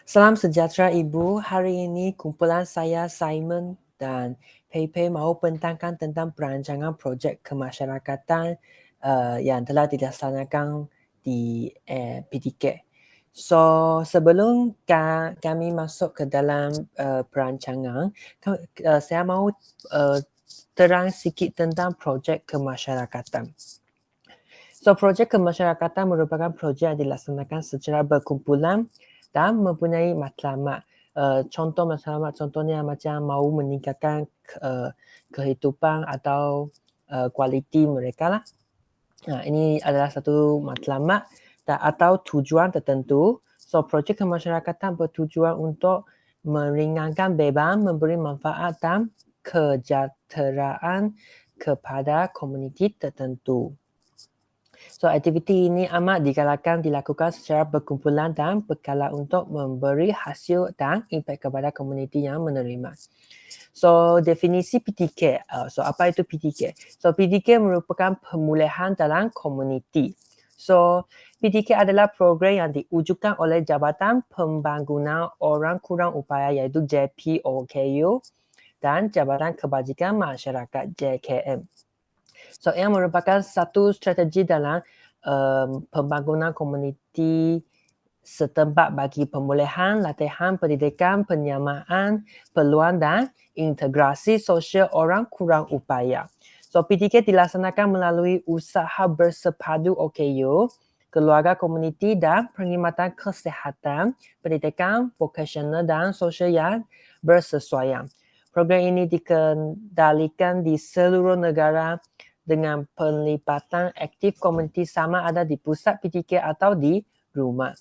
Salam sejahtera Ibu. Hari ini kumpulan saya Simon dan Pei mahu bentangkan tentang perancangan projek kemasyarakatan yang telah dilaksanakan di PDK. So, sebelum kami masuk ke dalam perancangan, saya mahu terang sikit tentang projek kemasyarakatan. So, projek kemasyarakatan merupakan projek yang dilaksanakan secara berkumpulan dan mempunyai matlamat. Contoh matlamat contohnya macam mahu meningkatkan kehidupan atau kualiti mereka lah. Ini adalah satu matlamat atau tujuan tertentu. So, projek kemasyarakatan bertujuan untuk meringankan beban, memberi manfaat dan kesejahteraan kepada komuniti tertentu. So, aktiviti ini amat dilakukan secara berkumpulan dan berkala untuk memberi hasil dan impak kepada komuniti yang menerima. So, definisi PDK. So, apa itu PDK? So, PDK merupakan pemulihan dalam komuniti. So, PDK adalah program yang diwujudkan oleh Jabatan Pembangunan Orang Kurang Upaya iaitu JPOKU dan Jabatan Kebajikan Masyarakat JKM. So, yang merupakan satu strategi dalam pembangunan komuniti setempat bagi pemulihan, latihan, pendidikan, penyamaan, peluang dan integrasi sosial orang kurang upaya. So, PDK dilaksanakan melalui usaha bersepadu OKU, keluarga komuniti dan perkhidmatan kesihatan, pendidikan, vokasional dan sosial yang bersesuaian. Program ini dikendalikan di seluruh negara dengan pelibatan aktif komuniti sama ada di pusat PDK atau di rumah.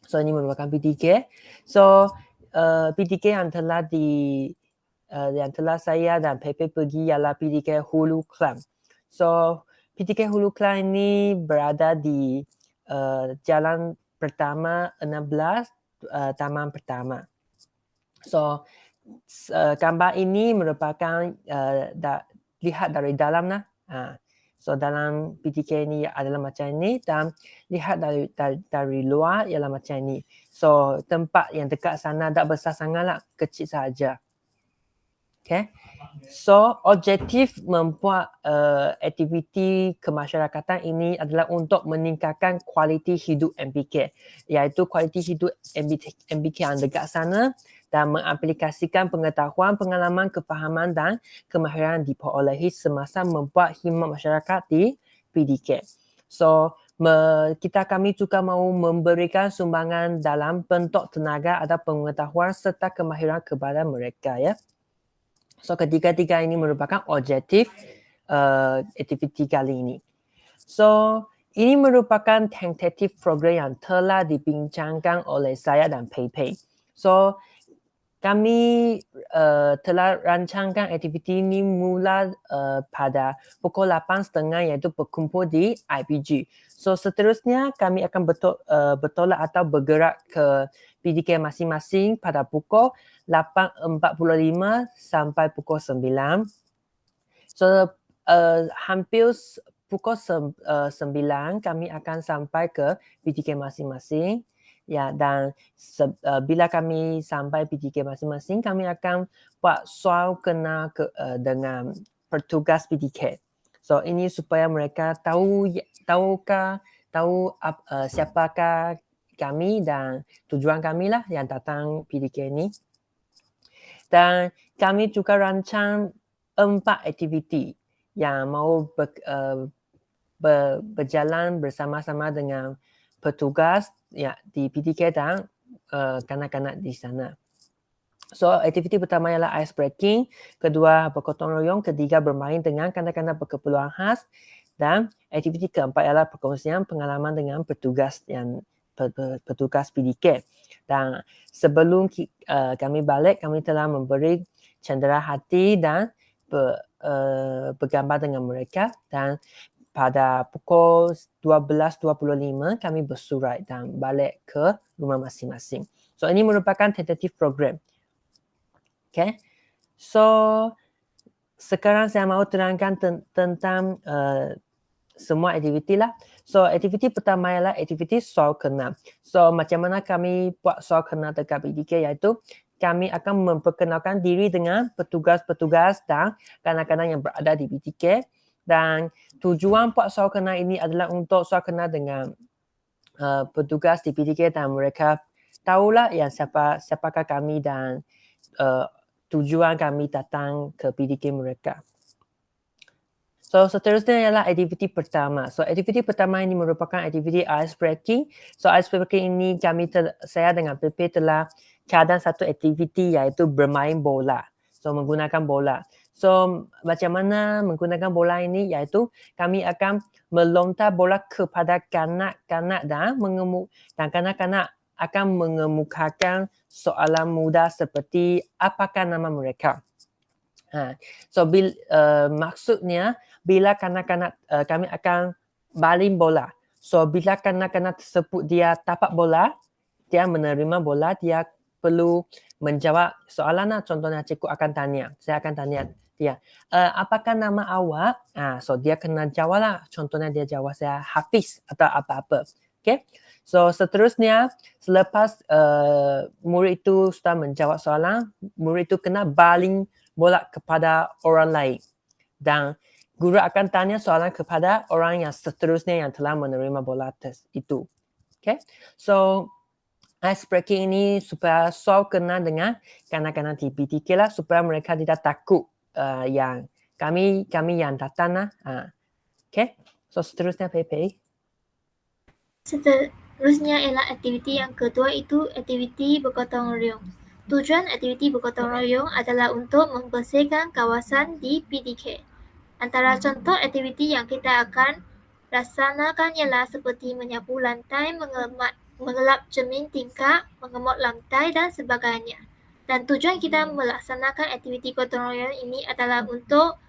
So, ini merupakan PDK. So, PDK yang telah saya dan Pepe pergi ialah PDK Hulu Klang. So, PDK Hulu Klang ini berada di Jalan Pertama 16, Taman Pertama. So, gambar ini merupakan lihat dari dalam lah. So, dalam PDK ini adalah macam ini dan lihat dari luar ialah macam ini. So, tempat yang dekat sana tak besar sangat lah, kecil saja. Okay. So, objektif membuat aktiviti kemasyarakatan ini adalah untuk meningkatkan kualiti hidup MPK, iaitu kualiti hidup MPK yang dekat sana dan mengaplikasikan pengetahuan, pengalaman, kefahaman dan kemahiran diperolehi semasa membuat khidmat masyarakat di PDK. So, kami juga mahu memberikan sumbangan dalam bentuk tenaga atau pengetahuan serta kemahiran kepada mereka, ya. So, ketiga-tiga ini merupakan objektif aktiviti kali ini. So, ini merupakan tentatif program yang telah dibincangkan oleh saya dan Pei. So, kami telah rancangkan aktiviti ini mula pada pukul 8.30 iaitu berkumpul di IPG. So, seterusnya kami akan bertolak atau bergerak ke PDK masing-masing pada pukul 8.45 sampai pukul 9. So, hampir pukul 9 kami akan sampai ke PDK masing-masing. Ya, dan bila kami sampai PDK masing-masing, kami akan buat soal kenal dengan petugas PDK. So, ini supaya mereka tahu siapakah kami dan tujuan kami lah yang datang PDK ini. Dan kami juga rancang 4 aktiviti yang mahu berjalan bersama-sama dengan petugas ya di PDK dan kanak-kanak di sana. So, aktiviti pertama ialah ice breaking, kedua bergotong royong, ketiga bermain dengan kanak-kanak berkeperluan khas dan aktiviti keempat ialah perkongsian pengalaman dengan petugas PDK. Dan sebelum kami balik, kami telah memberi cendera hati dan bergambar dengan mereka dan pada pukul 12.25 kami bersurat dan balik ke rumah masing-masing. So, ini merupakan tentatif program. Okay. So, sekarang saya mahu terangkan tentang semua aktiviti lah. So aktiviti pertama ialah aktiviti soal kenal. So macam mana kami buat soal kenal dekat PDK iaitu kami akan memperkenalkan diri dengan petugas-petugas dan kanak-kanak yang berada di PDK, dan tujuan buat soal kenal ini adalah untuk soal kenal dengan petugas di PDK dan mereka tahulah yang siapakah kami dan tujuan kami datang ke PDK mereka. So seterusnya ialah aktiviti pertama. So aktiviti pertama ini merupakan aktiviti ice breaking. So ice breaking ini saya dengan PP telah cadang satu aktiviti iaitu bermain bola. So menggunakan bola. So macam mana menggunakan bola ini iaitu kami akan melontar bola kepada kanak-kanak dan kanak-kanak akan mengemukakan soalan mudah seperti apakah nama mereka. So maksudnya bila kanak-kanak kami akan baling bola. So bila kanak-kanak tersebut dia tapak bola, dia menerima bola, dia perlu menjawab soalan lah. Contohnya cikgu akan tanya, saya akan tanya dia, apakah nama awak? So dia kena jawab lah. Contohnya dia jawab saya Hafiz atau apa-apa. Okay. So seterusnya selepas murid itu sudah menjawab soalan, murid itu kena baling bola kepada orang lain. Dan guru akan tanya soalan kepada orang yang seterusnya yang telah menerima bola itu. Okay. So ice breaking ini supaya soal kenal dengan kanak-kanak di PDK lah, supaya mereka tidak takut yang kami yang datang lah. Okay. So seterusnya PP. Seterusnya ialah aktiviti yang kedua, itu aktiviti bergotong royong. Tujuan aktiviti bergotong royong adalah untuk membersihkan kawasan di PDK. Antara contoh aktiviti yang kita akan laksanakan ialah seperti menyapu lantai, mengelap cermin tingkap, mengemot lantai dan sebagainya. Dan tujuan kita melaksanakan aktiviti gotong royong ini adalah untuk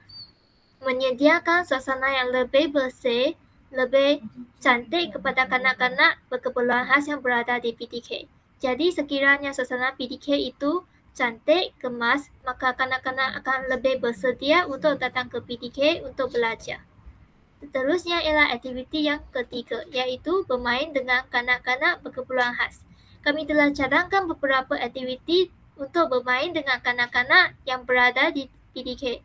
menyediakan suasana yang lebih bersih, lebih cantik kepada kanak-kanak berkeperluan khas yang berada di PDK. Jadi sekiranya suasana PDK itu cantik, kemas, maka kanak-kanak akan lebih bersedia untuk datang ke PDK untuk belajar. Seterusnya ialah aktiviti yang ketiga, iaitu bermain dengan kanak-kanak berkeperluan khas. Kami telah cadangkan beberapa aktiviti untuk bermain dengan kanak-kanak yang berada di PDK.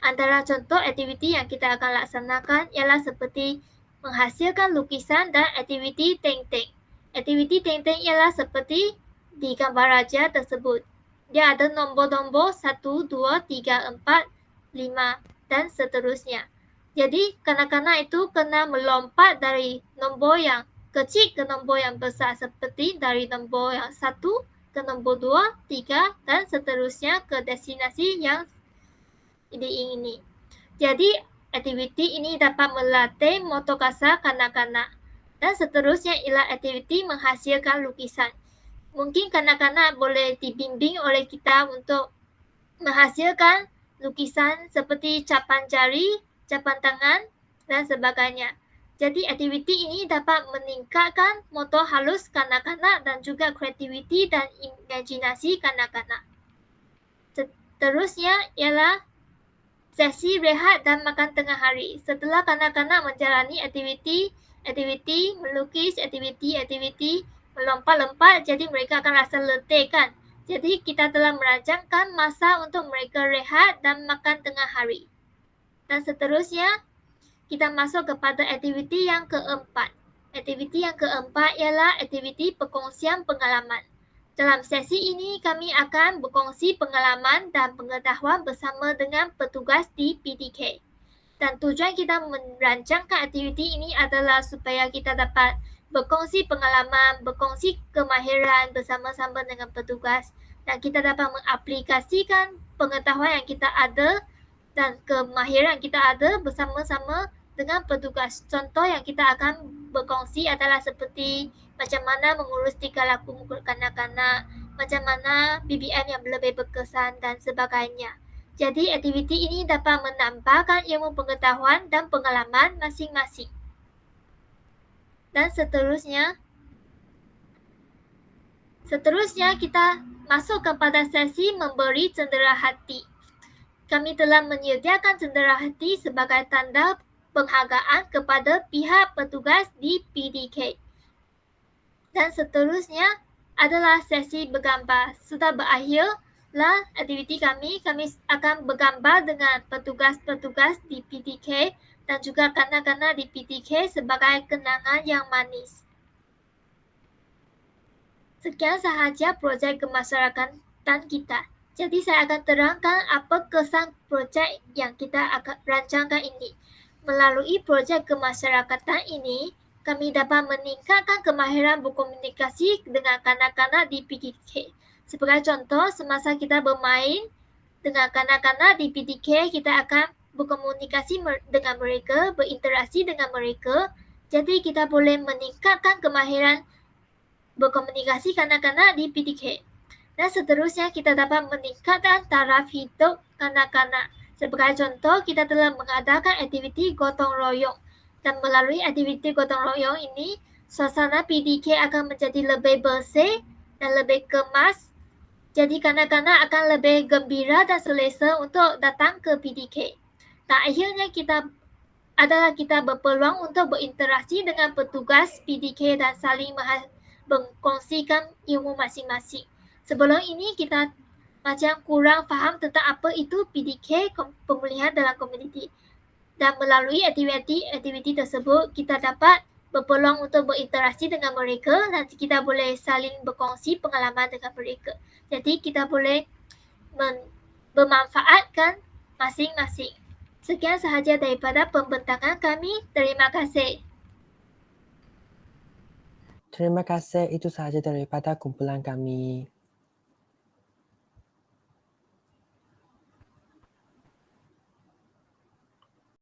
Antara contoh aktiviti yang kita akan laksanakan ialah seperti menghasilkan lukisan dan aktiviti teng-teng. Aktiviti teng-teng ialah seperti di gambar raja tersebut. Dia ada nombor-nombor 1, 2, 3, 4, 5 dan seterusnya. Jadi kanak-kanak itu kena melompat dari nombor yang kecil ke nombor yang besar, seperti dari nombor yang 1 ke nombor 2, 3 dan seterusnya ke destinasi yang diingini. Jadi aktiviti ini dapat melatih motor kasar kanak-kanak. Dan seterusnya ialah aktiviti menghasilkan lukisan. Mungkin kanak-kanak boleh dibimbing oleh kita untuk menghasilkan lukisan seperti capan jari, capan tangan dan sebagainya. Jadi aktiviti ini dapat meningkatkan motor halus kanak-kanak dan juga kreativiti dan imajinasi kanak-kanak. Seterusnya ialah sesi rehat dan makan tengah hari. Setelah kanak-kanak menjalani aktiviti melukis, aktiviti melompat-lompat, jadi mereka akan rasa letih kan. Jadi kita telah merancangkan masa untuk mereka rehat dan makan tengah hari. Dan seterusnya kita masuk kepada aktiviti yang keempat. Aktiviti yang keempat ialah aktiviti perkongsian pengalaman. Dalam sesi ini kami akan berkongsi pengalaman dan pengetahuan bersama dengan petugas di PDK. Dan tujuan kita merancangkan aktiviti ini adalah supaya kita dapat berkongsi pengalaman, berkongsi kemahiran bersama-sama dengan petugas, dan kita dapat mengaplikasikan pengetahuan yang kita ada dan kemahiran kita ada bersama-sama dengan petugas. Contoh yang kita akan berkongsi adalah seperti macam mana mengurus tingkah laku kanak-kanak, macam mana BBM yang lebih berkesan dan sebagainya. Jadi aktiviti ini dapat menambahkan ilmu pengetahuan dan pengalaman masing-masing. Dan seterusnya kita masuk kepada sesi memberi cendera hati. Kami telah menyediakan cendera hati sebagai tanda penghargaan kepada pihak petugas di PDK. Dan seterusnya adalah sesi bergambar. Sudah berakhirlah aktiviti kami akan bergambar dengan petugas-petugas di PDK dan juga kanak-kanak di PDK sebagai kenangan yang manis. Sekian sahaja projek kemasyarakatan kita. Jadi saya akan terangkan apa kesan projek yang kita akan rancangkan ini. Melalui projek kemasyarakatan ini, kami dapat meningkatkan kemahiran berkomunikasi dengan kanak-kanak di PDK. Sebagai contoh, semasa kita bermain dengan kanak-kanak di PDK, kita akan berkomunikasi dengan mereka, berinteraksi dengan mereka. Jadi kita boleh meningkatkan kemahiran berkomunikasi kanak-kanak di PDK. Dan seterusnya kita dapat meningkatkan taraf hidup kanak-kanak. Sebagai contoh, kita telah mengadakan aktiviti gotong royong. Dan melalui aktiviti gotong royong ini, suasana PDK akan menjadi lebih bersih dan lebih kemas. Jadi kanak-kanak akan lebih gembira dan selesa untuk datang ke PDK. Dan akhirnya kita berpeluang untuk berinteraksi dengan petugas PDK dan saling berkongsikan ilmu masing-masing. Sebelum ini kita macam kurang faham tentang apa itu PDK, pemulihan dalam komuniti. Dan melalui aktiviti tersebut, kita dapat berpeluang untuk berinteraksi dengan mereka dan kita boleh saling berkongsi pengalaman dengan mereka. Jadi kita boleh bermanfaatkan masing-masing. Sekian sahaja daripada pembentangan kami. Terima kasih. Terima kasih, itu sahaja daripada kumpulan kami.